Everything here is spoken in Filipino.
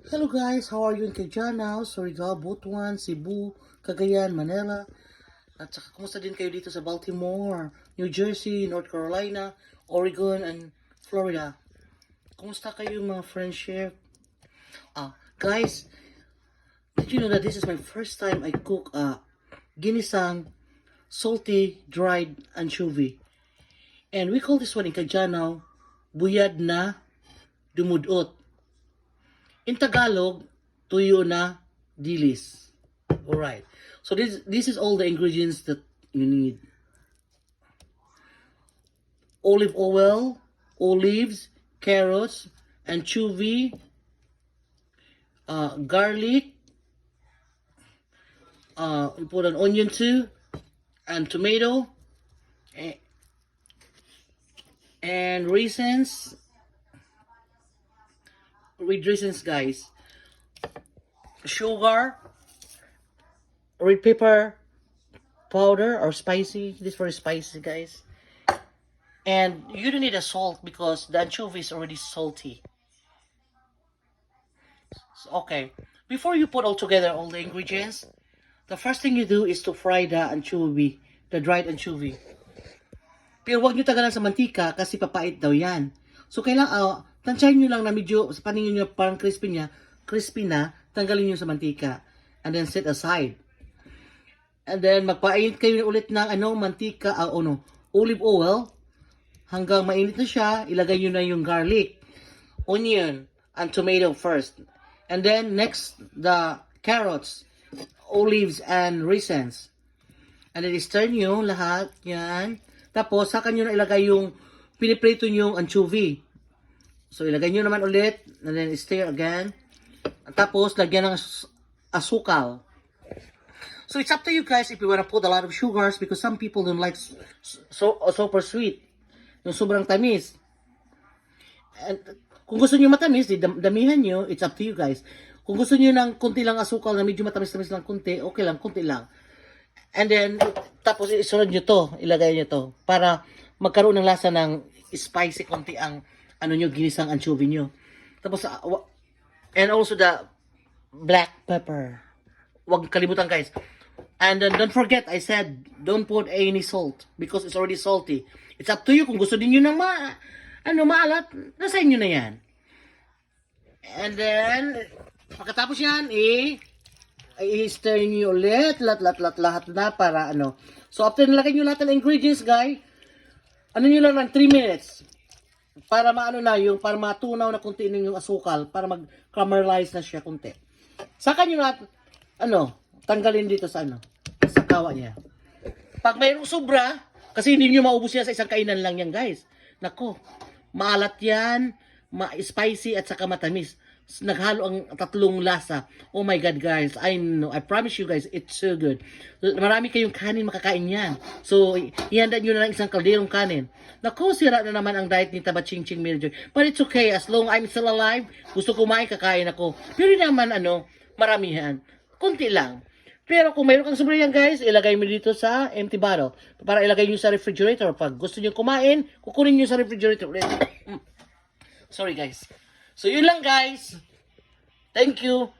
Hello guys, how are you in Cagayan, Surigao, Butuan, Cebu, Cagayan, Manila, at saka kumusta din kayo dito sa Baltimore, New Jersey, North Carolina, Oregon, and Florida. Kumusta kayo mga friendship? Guys, did you know that this is my first time I cook ginisang salty dried anchovy? And we call this one in Cagayan, buyad na dumudot. In Tagalog, tuyo na dilis. Alright. So this is all the ingredients that you need. Olive oil, olives, carrots, anchovy, garlic, you put an onion too, and tomato, and raisins, guys, sugar, red pepper powder or spicy. This is very spicy, guys. And you don't need a salt because the anchovy is already salty. So, okay, before you put all together all the ingredients, the first thing you do is to fry the anchovy, the dried anchovy. Pero huwag nyo tagalan sa mantika kasi papait daw yan. So kailangan tansyahin nyo lang na medyo sa paningin nyo parang crispy na, tanggalin nyo sa mantika. And then set aside. And then magpainit kayo ulit ng mantika, olive oil. Hanggang mainit na siya, ilagay nyo na yung garlic, onion, and tomato first. And then next, the carrots, olives, and raisins. And then stir nyo lahat yan. Tapos saka nyo na ilagay yung piniprito nyo yung anchovy. So ilagay nyo naman ulit, and then stir again. Tapos lagyan ng asukal. So it's up to you guys if you want to put a lot of sugars because some people don't like super sweet. Yung sobrang tamis. And kung gusto niyo matamis, damihan niyo, it's up to you guys. Kung gusto niyo ng konti lang asukal na medyo matamis-tamis lang konti, okay lang, konti lang. And then, tapos isunod nyo to, ilagay nyo to, para magkaroon ng lasa ng spicy konti ang ginisang anchovy nyo. Tapos, and also the black pepper. Huwag kalimutan guys. And then, don't forget, I said, don't put any salt because it's already salty. It's up to you kung gusto din nyo ng maalat, nasa inyo na yan. And then, pagkatapos yan, i-stir nyo ulit, lahat na para So, after nilagay nyo lahat ng ingredients, guys, nyo lang ng 3 minutes. Para para matunaw na konti yung asukal, para mag-caramelize na siya konti. Saka nyo lahat, tanggalin dito sa sa kawa niya. Pag mayroong sobra, kasi hindi nyo maubos yan sa isang kainan lang yan, guys. Nako, maalat yan, spicy at saka matamis. Naghalo ang tatlong lasa. Oh my God, guys. I know. I promise you guys, it's so good. Marami kayong kanin makakain yan. So, ihanda nyo na lang isang kalderong kanin. Naku, sira na naman ang diet ni Taba Ching Ching Mary Joy. But it's okay. As long I'm still alive, gusto kumain, kakain ako. Pero naman, maramihan. Kunti lang. Pero kung mayroon kang sobra yan, guys, ilagay mo dito sa empty bottle. Para ilagay nyo sa refrigerator. Pag gusto nyo kumain, kukunin nyo sa refrigerator ulit. Sorry, guys. So, yun lang guys. Thank you.